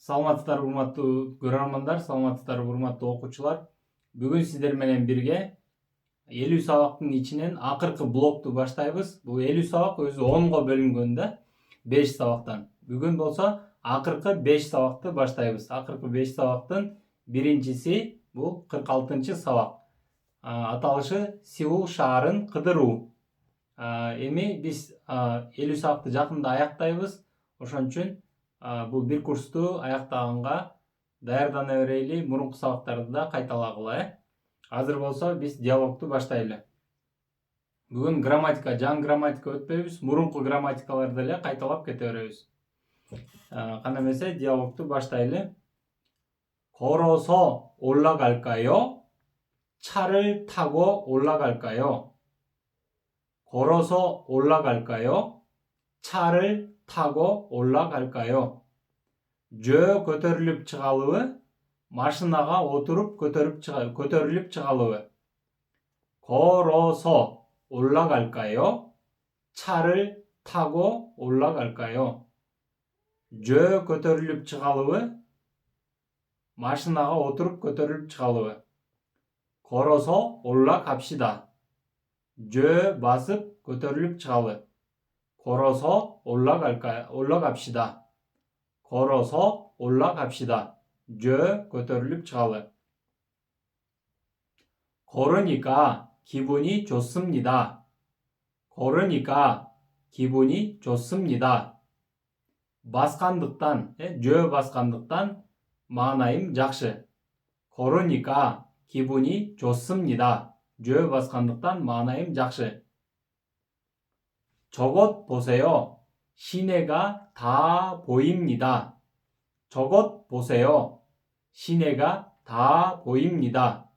Саламатсыздар урматтуу көрөрмандар, саламатсыздар урматтуу окуучулар. Бүгүн сиздер менен бирге 50 сабактын ичинен акыркы блокту баштайбыз. Бул 50 сабак өзү 10го бөлүнгөн да, 5 сабактан. Бүгүн болсо акыркы 5 сабакты баштайбыз. Акыркы 5 сабактын биринчиси бул 46 сабак. Аталышы Сеул шаарын кыдыруу. Эми биз 50 сабакты жакында аяктайбыз. Ошон үчүн бул бир курсту аяктаганга даярдана берели, мурунку сабактарды да кайталагыла. Азыр болсо биз диалогту баштайлы. Бүгүн грамматика, жаңы грамматика өтпөйбүз, мурунку грамматикаларды эле кайталап кете беребиз. Кандай эмесе диалогту баштайлы. 걸어서 올라갈까요? 차를 타고 올라갈까요? 걸어서 올라갈까요? 차를 타고 올라갈까요? жөө көтөрүлүп чыгалыбы, машинага отуруп көтөрүлүп чыгалыбы. 걸어서 올라갈까요? 차를 타고 올라갈까요? жөө көтөрүлүп чыгалыбы, машинага отуруп көтөрүлүп чыгалыбы. 걸어서 올라갑시다. жөө басып көтөрүлүп чыгалы. 걸어서 올라갑시다. 걸어서 올라갑시다. 저 көтөрүлүп чыгалы. 걸으니까 기분이 좋습니다. 걸으니까 기분이 좋습니다. баскандыктан, 저 баскандыктан маанайым жакшы. 걸으니까 기분이 좋습니다. 저 баскандыктан маанайым жакшы. 저것 보세요. 시내가 다 보입니다. 저것 보세요. 시내가 다 보입니다.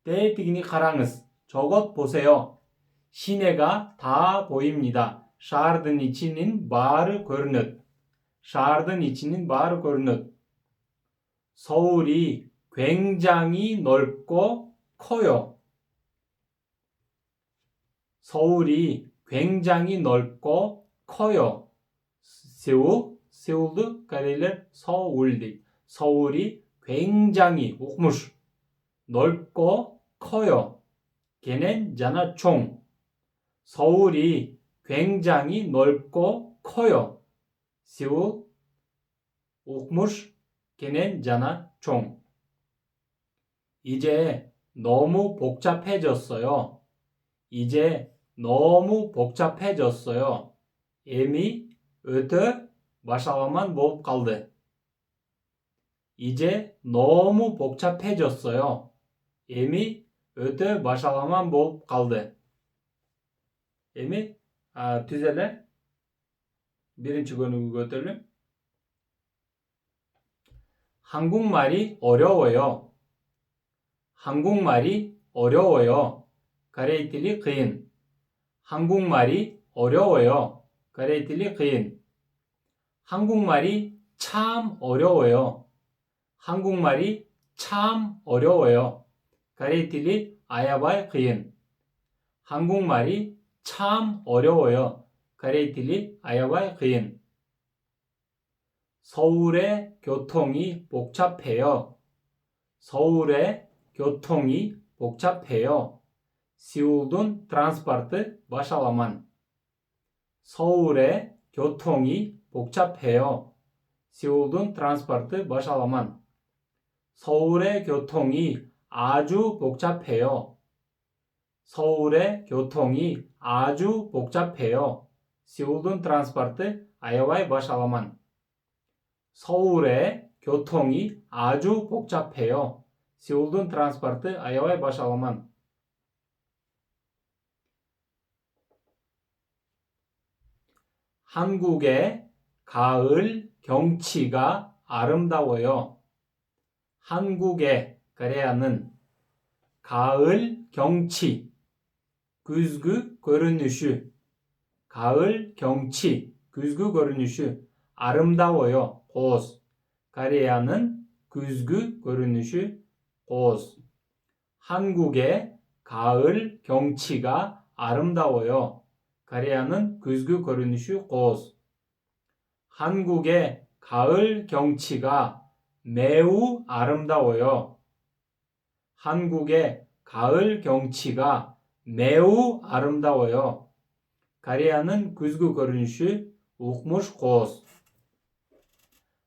떼뜨기니 қараңыз. 저것 보세요. 시내가 다 보입니다. шаардын ичинин баары көрүнөт. шаардын ичинин баары көрүнөт. 서울이 굉장히 넓고 커요. 서울이 굉장히 넓고 커요. 세울도 корейлер 서울 дейт. 서울이 굉장히 укмуш, 넓고 커요. 걔는 жана чоң. 서울이 굉장히 넓고 커요. 세울 укмуш, 걔는 жана чоң. 이제 너무 복잡해졌어요. 이제 너무 복잡해졌어요. эми өтө башаламан болуп калды. 이제 너무 복잡해졌어요. эми өтө башаламан болуп калды. эми түзеле. биринчи көнүгүүгө өтөлү. 한국말이 어려워요. 한국말이 어려워요. корей тили кыйын. 한국말이 어려워요. корей тили кыйын. 한국말이 참 어려워요. 한국말이 참 어려워요. корей тили аябай кыйын. 한국말이 참 어려워요. корей тили аябай кыйын. 서울의 교통이 복잡해요. 서울의 교통이 복잡해요. 세울дун транспорты башаламан. 서울의 교통이 복잡해요. 세울дун транспорты башаламан. 서울의 교통이 아주 복잡해요. 서울의 교통이 아주 복잡해요. 세울дун транспорты аябай башаламан. 서울의 교통이 아주 복잡해요. 세울дун транспорты аябай башаламан. 한국의 가을 경치가 아름다워요. 한국의 코레아는 가을 경치, күзгү көрүнүшү, 가을 경치, күзгү көрүнүшү, 아름다워요. 고з. 코레아는 күзгү көрүнүшү, 고z. 한국의 가을 경치가 아름다워요. 코레아는 күзгү көрүнүшү, 고z. 한국의 가을 경치가 매우 아름다워요. 한국의 가을 경치가 매우 아름다워요. Korea'nın güzgü görünüşü ukmuş koz.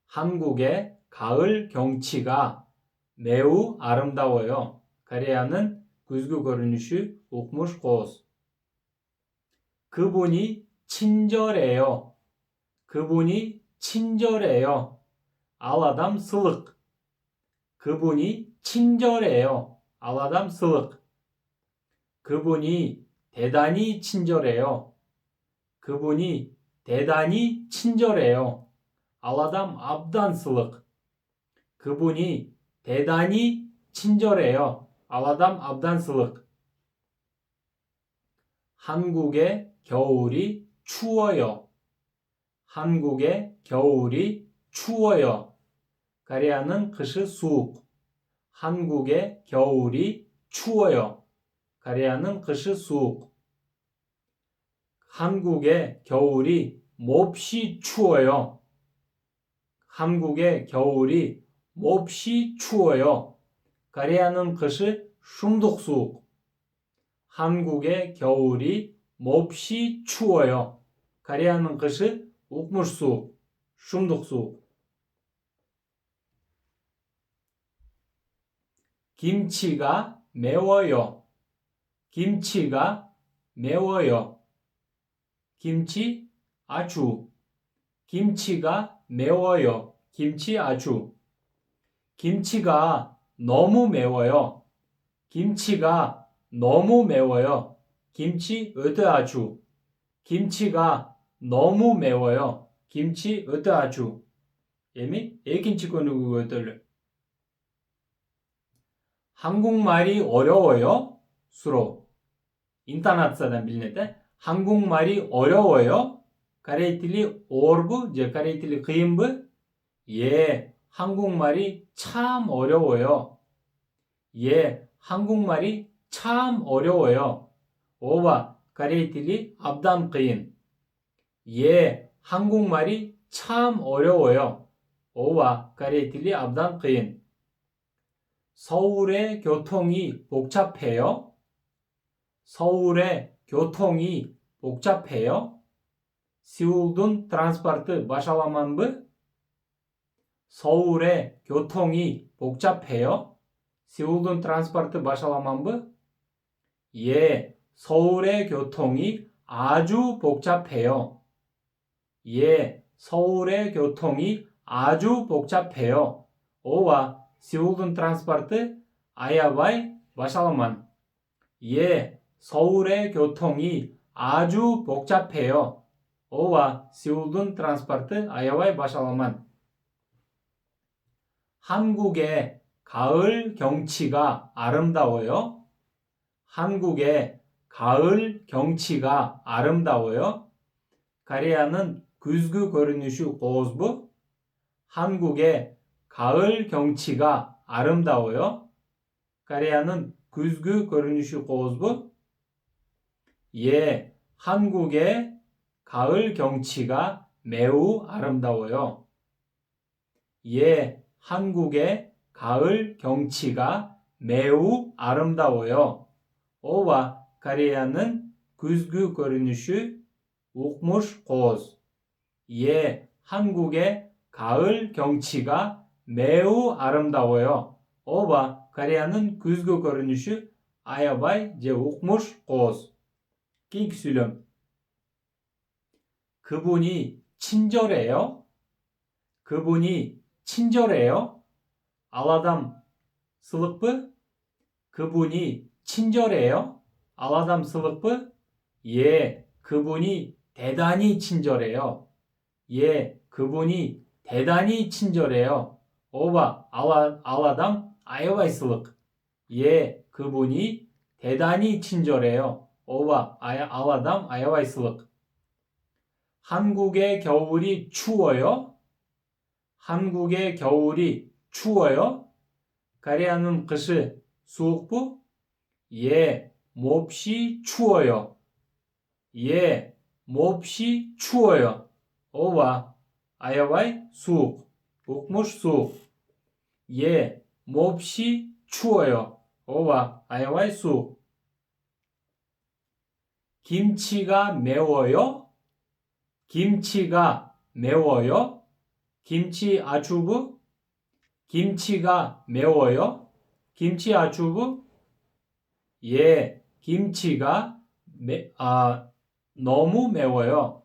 한국의 가을 경치가 매우 아름다워요. Korea'nın güzgü görünüşü ukmuş koz. 그분이 친절해요. 그분이 친절해요. Al adam sılık. 그분이 친절해요. Al adam sılık. 그분이 대단히 친절해요. 그분이 대단히 친절해요. Al adam abdan sılık. 그분이 대단히 친절해요. Al adam abdan sılık. 한국의 겨울이 추워요. 한국의 겨울이 추워요. Korea'nın kışı soğuk. 한국의 겨울이 추워요. Korea'nın kışı soğuk. 한국의 겨울이 몹시 추워요. 한국의 겨울이 몹시 추워요. Korea'nın kışı şimdik soğuk. 한국의 겨울이 몹시 추워요. Korea'nın kışı ukmuş soğuk. şimdik soğuk. 김치가 매워요. 김치가 매워요. 김치 아주. 김치가 매워요. 김치 아주. 김치가 너무 매워요. 김치가 너무 매워요. 김치 öte 아주. 김치가 너무 매워요. 김치 öte 아주. 예미 애김치 거누구 öte를. 한국말이 어려워요? 수로. 인터넷사단 빌네데 한국말이 어려워요? Korey dili ağır bu, Korey dili kıyın bu. 예, 한국말이 참 어려워요. 예, 한국말이 참 어려워요. 오바, Korey dili abdan kıyın. 예, 한국말이 참 어려워요. 오바, Korey dili abdan kıyın. 서울의 교통이 복잡해요? 서울의 교통이 복잡해요? Seul'dun transportu başalaman mı? 서울의 교통이 복잡해요? Seul'dun transportu başalaman mı? 예, 서울의 교통이 아주 복잡해요. 예, 서울의 교통이 아주 복잡해요. 오와 Seul'dun transportu ayavay başalaman. 예, 서울의 교통이 아주 복잡해요. 오와 Seul'dun transportu ayavay başalaman. 한국의 가을 경치가 아름다워요? 한국의 가을 경치가 아름다워요? Korea'nın güzgü görünüşü goz bu. 한국의 가을 경치가 아름다워요? Korea'nın güzgü görünüşü goz bu. 예, 한국의 가을 경치가 매우 아름다워요. 예, 한국의 가을 경치가 매우 아름다워요. 오와 Korea'nın güzgü görünüşü ukmuş goz. 예, 한국의 가을 경치가 매우 아름다워요. 오바 Korea'nın güzgü görünüşü ayabay 제 ukmuş goz. 낑 söylem. 그분이 친절해요? 그분이 친절해요? Al adam sılık mı? 그분이 친절해요? Al adam sılık mı? 예, 그분이 대단히 친절해요. 예, 그분이 대단히 친절해요. 오바 al adam ayavay sılık. 예, 그분이 대단히 친절해요. 오바 al adam ayavay sılık. 한국의 겨울이 추워요? 한국의 겨울이 추워요? Korea'nın kışı soğuk mu? 예, 몹시 추워요. 예, 몹시 추워요. 오와 ayavay soğuk. Ukmuş soğuk. 예, 몹시 추워요. 오와 아야와의 수. 김치가 매워요? 김치가 매워요? 김치 아주부? 김치가 매워요? 김치 아주부? 예, 김치가 너무 매워요.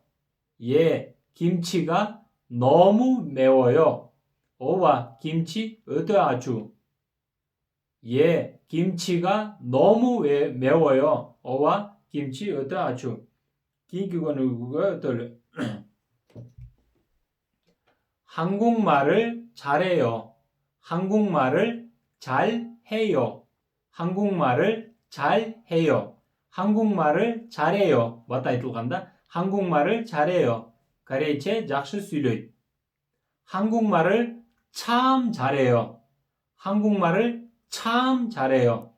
예, 김치가 너무 매워요. 오와 김치 어떠 아주? 예, 김치가 너무 매워요. 오와 김치 어떠 아주? 기기관을 어떨? 한국말을 잘해요. 한국말을 잘해요. 한국말을 잘해요. 한국말을 잘해요. 맞다 이틀 간다. 한국말을 잘해요. 가레이체 작실 수일의. 한국말을 참 잘해요. 한국말을 참 잘해요.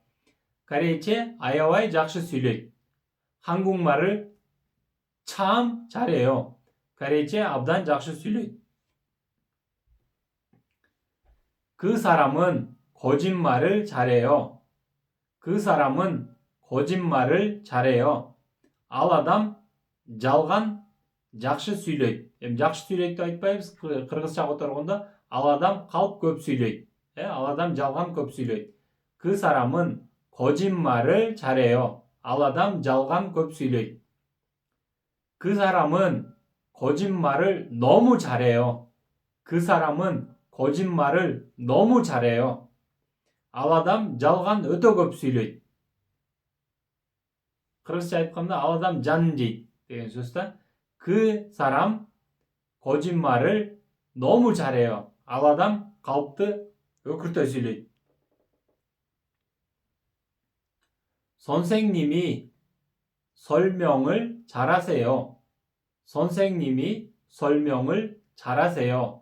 가레이체 아야와의 작실 수일의. 한국말을 참 잘해요. 가레이체 абдан 작실 수일의. 그 사람은 거짓말을 잘해요. 그 사람은 거짓말을 잘해요. Ал адам жалған жақсы сөйлейді. Жақсы сөйлейді деп айтпаймыз. Қырғызша отырғанда ал адам қалып көп сөйлейді. Ал адам жалған көп сөйлейді. 그 사람은 거짓말을 잘해요. Ал адам жалған көп сөйлейді. 그 사람은 거짓말을 너무 잘해요. 그 사람은 거짓말을 너무 잘해요. Ал адам жалған өте көп сөйлейді. қырғызша айтқанда ал адам жанжиды деген сөз да. 그 사람 거짓말을 너무 잘해요. ал адам қалыпты өкірте сөйлейді. 선생님이 설명을 잘하세요. 선생님이 설명을 잘하세요.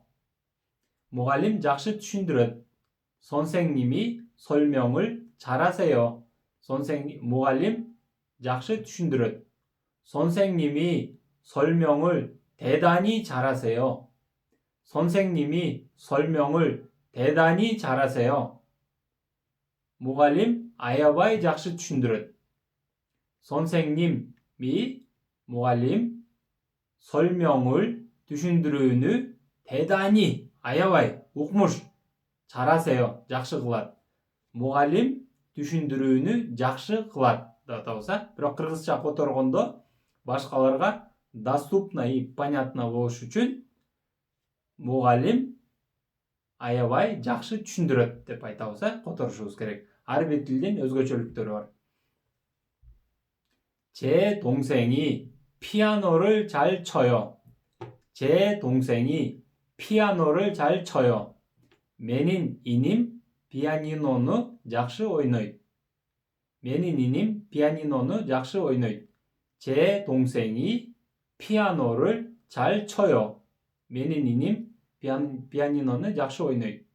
무갈림 жақсы түсіндіреді. 선생님이 설명을 잘하세요. 무갈림 жақсы түсіндіреді. 선생님이 설명을 대단히 잘하세요. 선생님이 설명을 대단히 잘하세요. 무갈림 아야바이 жақсы түсіндіреді. 선생님이 무갈림 설명을 түсіндіруіні 대단히 아야바이 оқымыш 잘하세요. жақсы қылады. 무갈림 түсіндіруіні жақсы қылады. Датауса, бірақ қырғызша қотарғанда башқаларға доступно и понятно болуш үчүн мугалим аябай жакшы түшүндүрөт деп айтабыз, которушубуз керек. Ар бир тилдин өзгөчөлүктөрү бар. 제 동생이 피아노를 잘 쳐요. 제 동생이 피아노를 잘 쳐요. менин иним 피아니노ну жакшы ойнойт. менин иним 피아니노ну жакшы ойнойт. 제 동생이 피아노를 잘 쳐요. менин иним 피아니노는 жақсы ойнойт.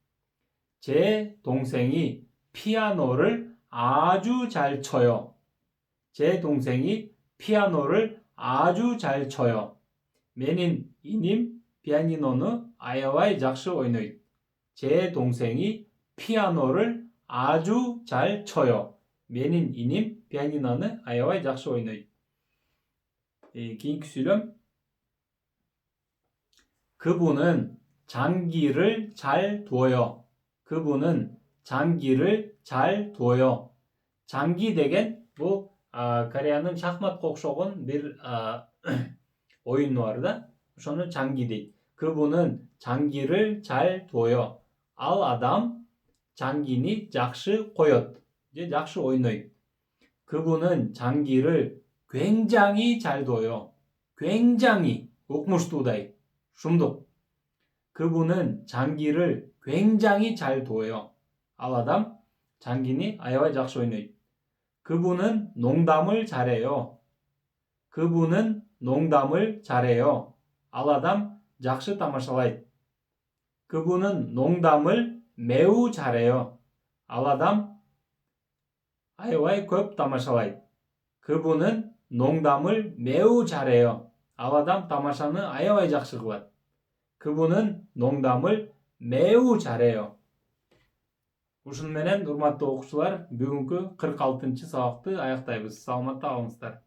제 동생이 피아노를 아주 잘 쳐요. 제 동생이 피아노를 아주 잘 쳐요. менин иним 피아니노는 아야와이 жақсы ойнойт. 제 동생이 피아노를 아주 잘 쳐요. менин иним 피아니노는 아야와이 жақсы ойнойт. кейінгі сөйлем. 그분은 장기를 잘 둬요. 그분은 장기를 잘 둬요. 장기 деген бұл Кореяның шахматқа оқшаған бір ойын бар да. Ошоны 장기 дейді. 그분은 장기를 잘 둬요. ал адам 장기니 жақсы қоет. жақсы ойнойт. 그분은 장기를 굉장히 잘 둬요. 굉장히 оқмуштуудай. шумдук. 그분은 장기를 굉장히 잘 둬요. ал адам 장기니 아야와이 жақсы ойнойт. 그분은 농담을 잘해요. 그분은 농담을 잘해요. ал адам жақсы тамашалайт. 그분은 농담을 매우 잘해요. ал адам 아야와이 көп тамашалайт. 그분은 농담을 매우 잘해요. ал адам тамашаны 아야와이 жақсы кылат. 그분은 농담을 매우 잘해요. Ушуну менен урматтуу окуучулар, бүгүнкү 46 сабакты аяктайбыз. Саламатта калыңыздар.